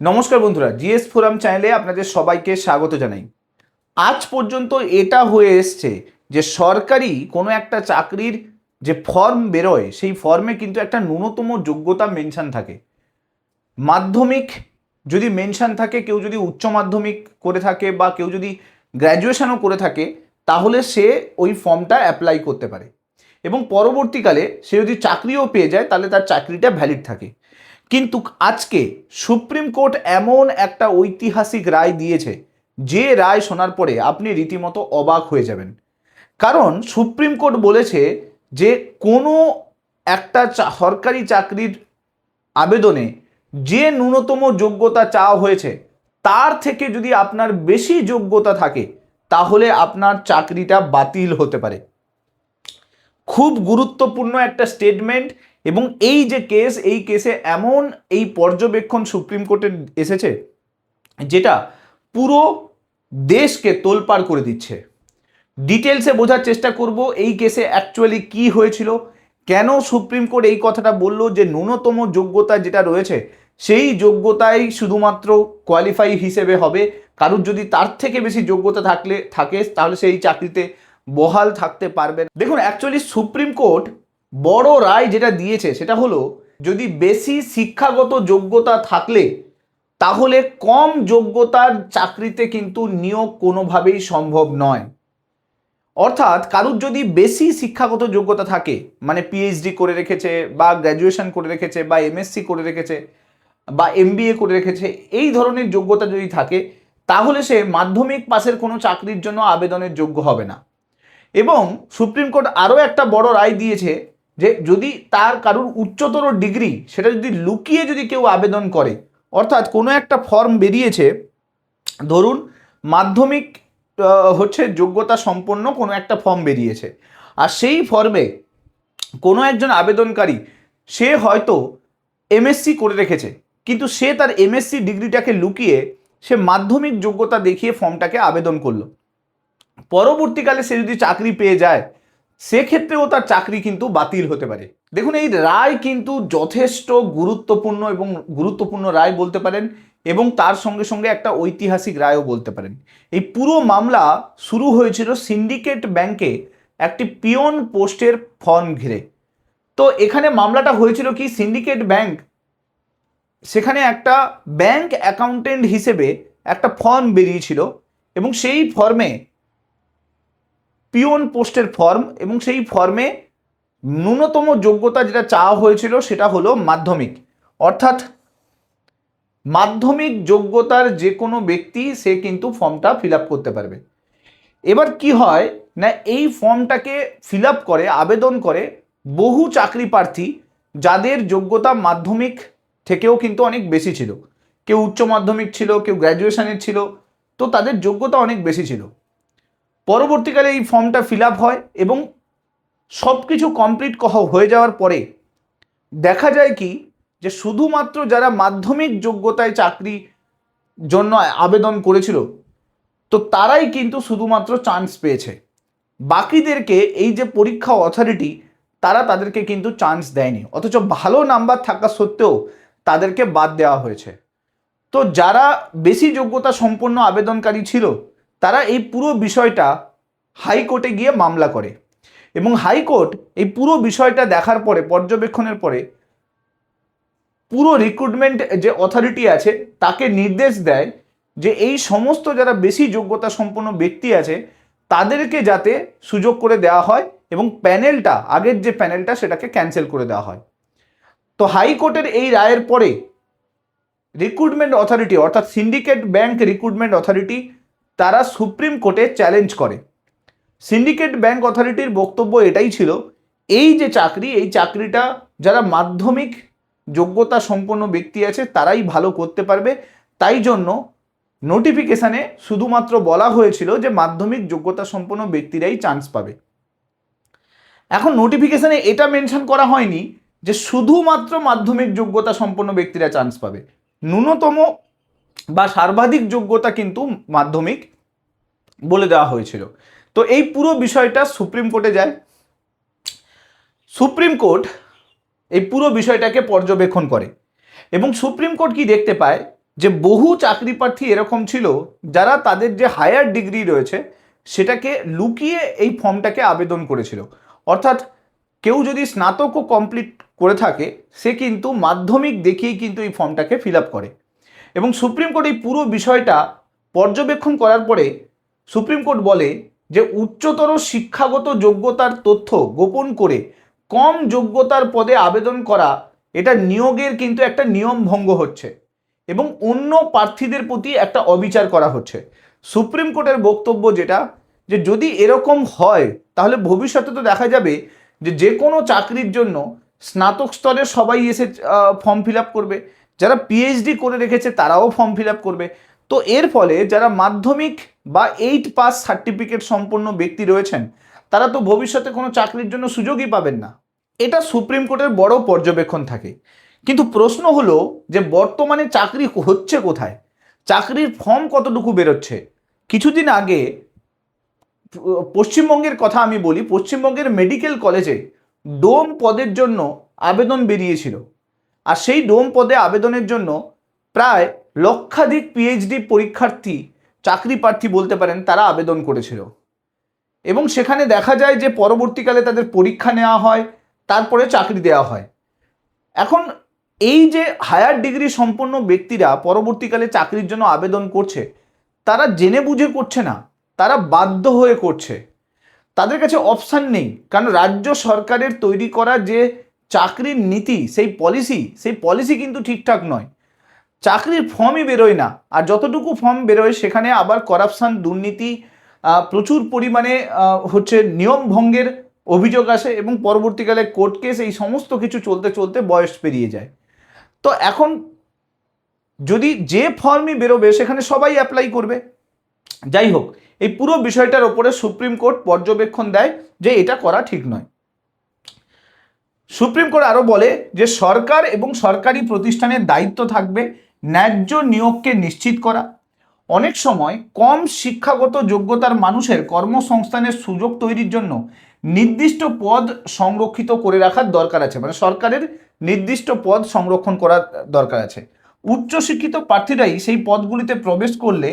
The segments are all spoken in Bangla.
নমস্কার বন্ধুরা, জিএস ফোরাম চ্যানেলে আপনাদের সবাইকে স্বাগত জানাই। আজ পর্যন্ত এটা হয়ে এসছে যে সরকারি কোনো একটা চাকরির যে ফর্ম বেরোয় সেই ফর্মে কিন্তু একটা ন্যূনতম যোগ্যতা মেনশন থাকে। মাধ্যমিক যদি মেনশন থাকে, কেউ যদি উচ্চ মাধ্যমিক করে থাকে বা কেউ যদি গ্র্যাজুয়েশনও করে থাকে, তাহলে সে ওই ফর্মটা অ্যাপ্লাই করতে পারে এবং পরবর্তীকালে সে যদি চাকরিও পেয়ে যায় তাহলে তার চাকরিটা ভ্যালিড থাকে। কিন্তু আজকে সুপ্রিম কোর্ট এমন একটা ঐতিহাসিক রায় দিয়েছে, যে রায় শোনার পরে আপনি রীতিমতো অবাক হয়ে যাবেন। কারণ সুপ্রিম কোর্ট বলেছে যে কোনো একটা সরকারি চাকরির আবেদনে যে ন্যূনতম যোগ্যতা চাওয়া হয়েছে তার থেকে যদি আপনার বেশি যোগ্যতা থাকে তাহলে আপনার চাকরিটা বাতিল হতে পারে। খুব গুরুত্বপূর্ণ একটা স্টেটমেন্ট। এবং এই যে কেস, এই কেসে এমন এই পর্যবেক্ষণ সুপ্রিম কোর্টে এসেছে যেটা পুরো দেশকে তোলপাড় করে দিচ্ছে। ডিটেলসে বোঝার চেষ্টা করব এই কেসে অ্যাকচুয়ালি কি হয়েছিল, কেন সুপ্রিম কোর্ট এই কথাটা বলল যে ন্যূনতম যোগ্যতা যেটা রয়েছে সেই যোগ্যতাই শুধুমাত্র কোয়ালিফাই হিসেবে হবে। কারোর যদি তার থেকে বেশি যোগ্যতা থাকে তাহলে সেই চাকরিতে বহাল থাকতে পারবে না। দেখুন, অ্যাকচুয়ালি সুপ্রিম কোর্ট বড় রায় যেটা দিয়েছে সেটা হলো, যদি বেশি শিক্ষাগত যোগ্যতা থাকলে তাহলে কম যোগ্যতার চাকরিতে কিন্তু নিয়োগ কোনোভাবেই সম্ভব নয়। অর্থাৎ কারুর যদি বেশি শিক্ষাগত যোগ্যতা থাকে, মানে পিএইচডি করে রেখেছে বা গ্র্যাজুয়েশন করে রেখেছে বা এমএসসি করে রেখেছে বা এমবিএ করে রেখেছে, এই ধরনের যোগ্যতা যদি থাকে তাহলে সে মাধ্যমিক পাশের কোনো চাকরির জন্য আবেদনের যোগ্য হবে না। এবং সুপ্রিম কোর্ট আরও একটা বড় রায় দিয়েছে যে যদি তার কারুর উচ্চতর ডিগ্রি সেটা যদি লুকিয়ে যদি কেউ আবেদন করে, অর্থাৎ কোনো একটা ফর্ম বেরিয়েছে, ধরুন মাধ্যমিক হচ্ছে যোগ্যতা সম্পন্ন কোনো একটা ফর্ম বেরিয়েছে, আর সেই ফর্মে কোনো একজন আবেদনকারী সে হয়তো এমএসসি করে রেখেছে, কিন্তু সে তার এমএসসি ডিগ্রিটাকে লুকিয়ে সে মাধ্যমিক যোগ্যতা দেখিয়ে ফর্মটাকে আবেদন করলো। পরবর্তীকালে সে যদি চাকরি পেয়ে যায় সেক্ষেত্রেও তার চাকরি কিন্তু বাতিল হতে পারে। দেখুন, এই রায় কিন্তু যথেষ্ট গুরুত্বপূর্ণ রায় বলতে পারেন এবং তার সঙ্গে সঙ্গে একটা ঐতিহাসিক রায়ও বলতে পারেন। এই পুরো মামলা শুরু হয়েছিল সিন্ডিকেট ব্যাংকে একটি পিয়ন পোস্টের ফর্ম ঘিরে। তো এখানে মামলাটা হয়েছিল কি, সিন্ডিকেট ব্যাংক সেখানে একটা ব্যাংক অ্যাকাউন্টেন্ট হিসেবে একটা ফর্ম বেরিয়েছিল এবং সেই ফর্মে পিওন পোস্টের ফর্ম, এবং সেই ফর্মে ন্যূনতম যোগ্যতা যেটা চাওয়া হয়েছিল সেটা হলো মাধ্যমিক। অর্থাৎ মাধ্যমিক যোগ্যতার যে কোনো ব্যক্তি সে কিন্তু ফর্মটা ফিল আপ করতে পারবে। এবার কি হয় না, এই ফর্মটাকে ফিল আপ করে আবেদন করে বহু চাকরি প্রার্থী যাদের যোগ্যতা মাধ্যমিক থেকেও কিন্তু অনেক বেশি ছিল। কেউ উচ্চ মাধ্যমিক ছিল, কেউ গ্র্যাজুয়েশনের ছিল, তো তাদের যোগ্যতা অনেক বেশি ছিল। পরবর্তীকালে এই ফর্মটা ফিল আপ হয় এবং সব কিছু কমপ্লিট হয়ে যাওয়ার পরে দেখা যায় কি, যে শুধুমাত্র যারা মাধ্যমিক যোগ্যতায় চাকরি জন্য আবেদন করেছিল তো তারাই কিন্তু শুধুমাত্র চান্স পেয়েছে। বাকিদেরকে এই যে পরীক্ষা অথরিটি তাদেরকে কিন্তু চান্স দেয়নি, অথচ ভালো নাম্বার থাকা সত্ত্বেও তাদেরকে বাদ দেওয়া হয়েছে। তো যারা বেশি যোগ্যতা সম্পন্ন আবেদনকারী ছিল তারা এই পুরো বিষয়টা হাইকোর্টে গিয়ে মামলা করে এবং হাইকোর্ট এই পুরো বিষয়টা দেখার পরে, পর্যবেক্ষণের পরে, পুরো রিক্রুটমেন্ট যে অথরিটি আছে তাকে নির্দেশ দেয় যে এই সমস্ত যারা বেশি যোগ্যতা সম্পন্ন ব্যক্তি আছে তাদেরকে যাতে সুযোগ করে দেওয়া হয় এবং প্যানেলটা, আগের যে প্যানেলটা সেটাকে ক্যান্সেল করে দেওয়া হয়। তো হাইকোর্টের এই রায়ের পরে রিক্রুটমেন্ট অথরিটি, অর্থাৎ সিন্ডিকেট ব্যাংক রিক্রুটমেন্ট অথরিটি, তারা সুপ্রিম কোর্টে চ্যালেঞ্জ করে। সিন্ডিকেট ব্যাংক অথরিটির বক্তব্য এটাই ছিল, এই যে চাকরি, এই চাকরিটা যারা মাধ্যমিক যোগ্যতা সম্পন্ন ব্যক্তি আছে তারাই ভালো করতে পারবে, তাই জন্য নোটিফিকেশানে শুধুমাত্র বলা হয়েছিল যে মাধ্যমিক যোগ্যতা সম্পন্ন ব্যক্তিরাই চান্স পাবে। এখন নোটিফিকেশানে এটা মেনশন করা হয়নি যে শুধুমাত্র মাধ্যমিক যোগ্যতা সম্পন্ন ব্যক্তিরা চান্স পাবে, ন্যূনতম বা সর্বাধিক যোগ্যতা কিন্তু মাধ্যমিক বলে দেওয়া হয়েছিল। তো এই পুরো বিষয়টা সুপ্রিম কোর্টে যায়। সুপ্রিম কোর্ট এই পুরো বিষয়টাকে পর্যবেক্ষণ করে এবং সুপ্রিম কোর্ট কি দেখতে পায় যে বহু চাকরি প্রার্থী এরকম ছিল যারা তাদের যে হায়ার ডিগ্রি রয়েছে সেটাকে লুকিয়ে এই ফর্মটাকে আবেদন করেছিল। অর্থাৎ কেউ যদি স্নাতকও কমপ্লিট করে থাকে সে কিন্তু মাধ্যমিক দেখিয়েই কিন্তু এই ফর্মটাকে ফিল আপ করে। এবং সুপ্রিম কোর্ট এই পুরো বিষয়টা পর্যবেক্ষণ করার পরে সুপ্রিম কোর্ট বলে যে উচ্চতর শিক্ষাগত যোগ্যতার তথ্য গোপন করে কম যোগ্যতার পদে আবেদন করা এটা নিয়োগের কিন্তু একটা নিয়ম ভঙ্গ হচ্ছে এবং অন্য প্রার্থীদের প্রতি একটা অবিচার করা হচ্ছে। সুপ্রিম কোর্টের বক্তব্য যেটা, যে যদি এরকম হয় তাহলে ভবিষ্যতে তো দেখা যাবে যে যে কোনো চাকরির জন্য স্নাতক স্তরে সবাই এসে ফর্ম ফিল আপ করবে, যারা পিএইচডি করে রেখেছে তারাও ফর্ম ফিল আপ করবে। তো এর ফলে যারা মাধ্যমিক বা 8 পাস সার্টিফিকেট সম্পন্ন ব্যক্তি রয়েছেন তারা তো ভবিষ্যতে কোনো চাকরির জন্য সুযোগই পাবেন না। এটা সুপ্রিম কোর্টের বড় পর্যবেক্ষণ থাকে। কিন্তু প্রশ্ন হলো যে বর্তমানে চাকরি হচ্ছে কোথায়, চাকরির ফর্ম কতটুকু বেরোচ্ছে। কিছুদিন আগে পশ্চিমবঙ্গের কথা আমি বলি, পশ্চিমবঙ্গের মেডিকেল কলেজে ডোম পদের জন্য আবেদন বেরিয়েছিল, আর সেই ডোম পদে আবেদনের জন্য প্রায় লক্ষাধিক পিএইচডি পরীক্ষার্থী, চাকরি প্রার্থী বলতে পারেন, তারা আবেদন করেছিল। এবং সেখানে দেখা যায় যে পরবর্তীকালে তাদের পরীক্ষা নেওয়া হয়, তারপরে চাকরি দেওয়া হয়। এখন এই যে হায়ার ডিগ্রি সম্পন্ন ব্যক্তিরা পরবর্তীকালে চাকরির জন্য আবেদন করছে, তারা জেনে বুঝে করছে না, তারা বাধ্য হয়ে করছে। তাদের কাছে অপশান নেই, কারণ রাজ্য সরকারের তৈরি করা যে চাকরির নীতি, সেই পলিসি কিন্তু ঠিকঠাক নয়। চাকরির ফর্মই বেরোয় না, আর যতটুকু ফর্ম বেরোয় সেখানে আবার করাপশান, দুর্নীতি, প্রচুর পরিমাণে হচ্ছে নিয়ম ভঙ্গের অভিযোগ আসে এবং পরবর্তীকালে কোর্ট কেস, এই সমস্ত কিছু চলতে চলতে বয়স পেরিয়ে যায়। তো এখন যদি যে ফর্মই বেরোবে সেখানে সবাই অ্যাপ্লাই করবে। যাই হোক, এই পুরো বিষয়টার ওপরে সুপ্রিম কোর্ট পর্যবেক্ষণ দেয় যে এটা করা ঠিক নয়। সুপ্রিম কোর্ট আরও বলে যে সরকার এবং সরকারি প্রতিষ্ঠানের দায়িত্ব থাকবে ন্যায্য নিয়োগকে নিশ্চিত করা। অনেক সময় কম শিক্ষাগত যোগ্যতার মানুষের কর্মসংস্থানের সুযোগ তৈরির জন্য নির্দিষ্ট পদ সংরক্ষিত করে রাখার দরকার আছে, মানে সরকারের নির্দিষ্ট পদ সংরক্ষণ করার দরকার আছে। উচ্চশিক্ষিত প্রার্থীরাই সেই পদগুলিতে প্রবেশ করলে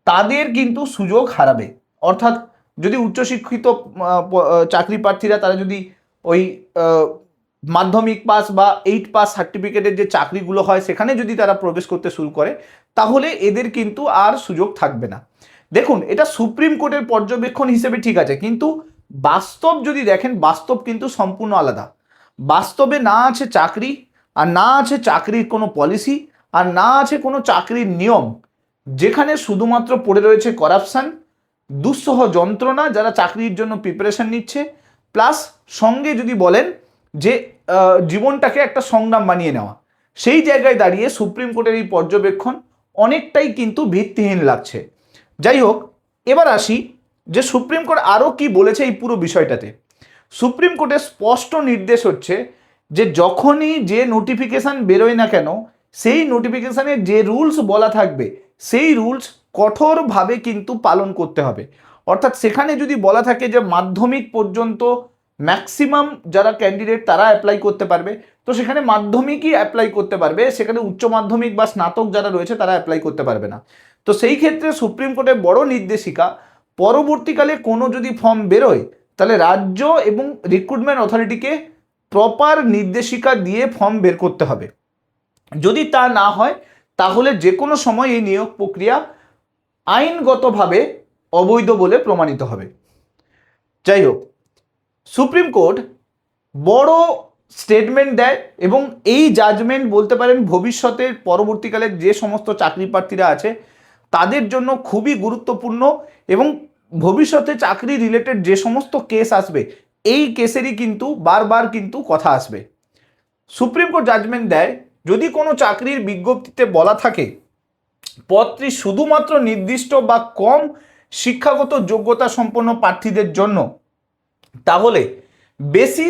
তাদের কিন্তু সুযোগ হারাবে। অর্থাৎ যদি উচ্চশিক্ষিত চাকরি প্রার্থীরা তারা যদি ওই মাধ্যমিক পাস বা 8 পাস সার্টিফিকেটের যে চাকরিগুলো হয় সেখানে যদি তারা প্রবেশ করতে শুরু করে তাহলে এদের কিন্তু আর সুযোগ থাকবে না। দেখুন, এটা সুপ্রিম কোর্টের পর্যবেক্ষণ হিসেবে ঠিক আছে, কিন্তু বাস্তব যদি দেখেন, বাস্তব কিন্তু সম্পূর্ণ আলাদা। বাস্তবে না আছে চাকরি, আর না আছে চাকরির কোনো পলিসি, আর না আছে কোনো চাকরির নিয়ম। যেখানে শুধুমাত্র পড়ে রয়েছে করাপশান, দুঃসহ যন্ত্রণা যারা চাকরির জন্য প্রিপারেশন নিচ্ছে, প্লাস সঙ্গে যদি বলেন যে জীবনটাকে একটা সংগ্রাম বানিয়ে নেওয়া। সেই জায়গায় দাঁড়িয়ে সুপ্রিম কোর্টের এই পর্যবেক্ষণ অনেকটাই কিন্তু ভিত্তিহীন লাগছে। যাই হোক, এবার আসি যে সুপ্রিম কোর্ট আরও কি বলেছে এই পুরো বিষয়টাতে। সুপ্রিম কোর্টের স্পষ্ট নির্দেশ হচ্ছে যে যখনই যে নোটিফিকেশান বেরোয় না কেন, সেই নোটিফিকেশানে যে রুলস বলা থাকবে সেই রুলস কঠোরভাবে কিন্তু পালন করতে হবে। অর্থাৎ সেখানে যদি বলা থাকে যে মাধ্যমিক পর্যন্ত ম্যাক্সিমাম যারা ক্যান্ডিডেট তারা অ্যাপ্লাই করতে পারবে, তো সেখানে মাধ্যমিকই অ্যাপ্লাই করতে পারবে, সেখানে উচ্চ মাধ্যমিক বা স্নাতক যারা রয়েছে তারা অ্যাপ্লাই করতে পারবে না। তো সেই ক্ষেত্রে সুপ্রিম কোর্টের বড় নির্দেশিকা, পরবর্তীকালে কোনো যদি ফর্ম বেরোয় তাহলে রাজ্য এবং রিক্রুটমেন্ট অথরিটিকে প্রপার নির্দেশিকা দিয়ে ফর্ম বের করতে হবে। যদি তা না হয় তাহলে যে কোনো সময় এই নিয়োগ প্রক্রিয়া আইনগতভাবে অবৈধ বলে প্রমাণিত হবে। যাই হোক, সুপ্রিম কোর্ট বড় স্টেটমেন্ট দেয় এবং এই জাজমেন্ট বলতে পারেন ভবিষ্যতের পরবর্তীকালে যে সমস্ত চাকরি প্রার্থীরা আছে তাদের জন্য খুবই গুরুত্বপূর্ণ, এবং ভবিষ্যতে চাকরি রিলেটেড যে সমস্ত কেস আসবে এই কেসেরই কিন্তু বারবার কিন্তু কথা আসবে। সুপ্রিম কোর্ট জাজমেন্ট দেয় যদি কোনো চাকরির বিজ্ঞপ্তিতে বলা থাকে পদটি শুধুমাত্র নির্দিষ্ট বা কম শিক্ষাগত যোগ্যতা সম্পন্ন প্রার্থীদের জন্য, তাহলে বেশি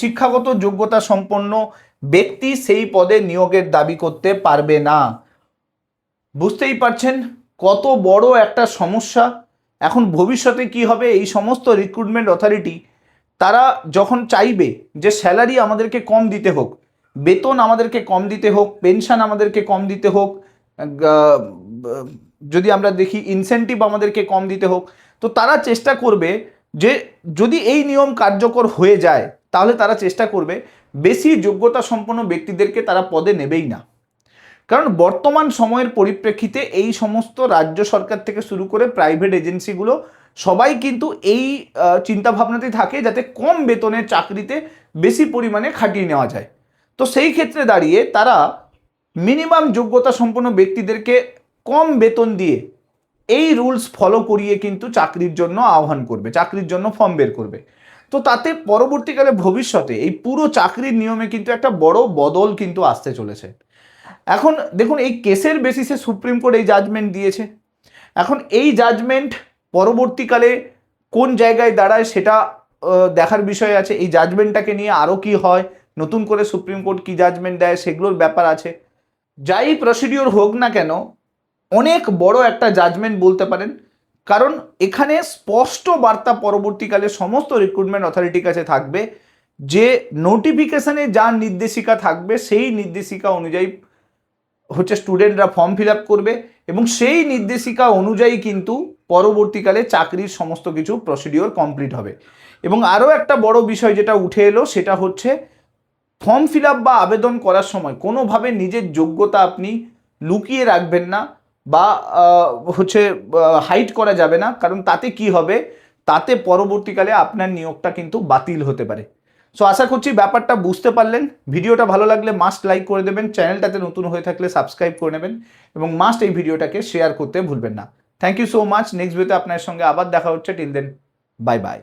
শিক্ষাগত যোগ্যতা সম্পন্ন ব্যক্তি সেই পদে নিয়োগের দাবি করতে পারবে না। বুঝতেই পারছেন কত বড় একটা সমস্যা। এখন ভবিষ্যতে কি হবে, এই সমস্ত রিক্রুটমেন্ট অথরিটি তারা যখন চাইবে যে স্যালারি আমাদেরকে কম দিতে হোক, বেতন আমাদেরকে কম দিতে হোক, পেনশন আমাদেরকে কম দিতে হোক, যদি আমরা দেখি ইনসেন্টিভ আমাদেরকে কম দিতে হোক, তো তারা চেষ্টা করবে যে যদি এই নিয়ম কার্যকর হয়ে যায় তাহলে তারা চেষ্টা করবে বেশি যোগ্যতা সম্পন্ন ব্যক্তিদেরকে তারা পদে নেবেই না। কারণ বর্তমান সময়ের পরিপ্রেক্ষিতে এই সমস্ত রাজ্য সরকার থেকে শুরু করে প্রাইভেট এজেন্সিগুলো সবাই কিন্তু এই চিন্তাভাবনাতেই থাকে যাতে কম বেতনের চাকরিতে বেশি পরিমাণে খাটিয়ে নেওয়া যায়। তো সেই ক্ষেত্রে দাঁড়িয়ে তারা মিনিমাম যোগ্যতা সম্পন্ন ব্যক্তিদেরকে কম বেতন দিয়ে এই রুলস ফলো করিয়ে কিন্তু চাকরির জন্য আহ্বান করবে, চাকরির জন্য ফর্ম বের করবে। তো তাতে পরবর্তীকালে ভবিষ্যতে এই পুরো চাকরির নিয়মে কিন্তু একটা বড় বদল কিন্তু আসতে চলেছে। এখন দেখুন, এই কেসের বেসিসে সুপ্রিম কোর্ট এই জাজমেন্ট দিয়েছে। এখন এই জাজমেন্ট পরবর্তীকালে কোন জায়গায় দাঁড়ায় সেটা দেখার বিষয় আছে। এই জাজমেন্টটাকে নিয়ে আরও কি হয়, নতুন করে সুপ্রিম কোর্ট কি জাজমেন্ট দেয় সেগুলোর ব্যাপার আছে। যাই প্রসিডিওর হোক না কেন, অনেক বড় একটা জাজমেন্ট বলতে পারেন, কারণ এখানে স্পষ্ট বার্তা পরবর্তীকালে সমস্ত রিক্রুটমেন্ট অথরিটির কাছে থাকবে যে নোটিফিকেশনে যা নির্দেশিকা থাকবে সেই নির্দেশিকা অনুযায়ী স্টুডেন্টরা ফর্ম ফিল আপ করবে এবং সেই নির্দেশিকা অনুযায়ী কিন্তু পরবর্তীকালে চাকরির সমস্ত কিছু প্রসিডিওর কমপ্লিট হবে। এবং আরও একটা বড় বিষয় যেটা উঠে এলো সেটা হচ্ছে ফর্ম ফিল আপ বা আবেদন করার সময় কোনোভাবে নিজের যোগ্যতা আপনি লুকিয়ে রাখবেন না বা হাইড করা যাবে না, কারণ তাতে কি হবে, তাতে পরবর্তীকালে আপনার নিয়োগটা কিন্তু বাতিল হতে পারে। সো আশা করছি ব্যাপারটা বুঝতে পারলেন। ভিডিওটা ভালো লাগলে মাস্ট লাইক করে দেবেন, চ্যানেলটাতে নতুন হয়ে থাকলে সাবস্ক্রাইব করে নেবেন এবং মাস্ট এই ভিডিওটাকে শেয়ার করতে ভুলবেন না। Thank you so much. Next ভিডিওতে আপনার সঙ্গে আবার দেখা হচ্ছে। Till then, bye by.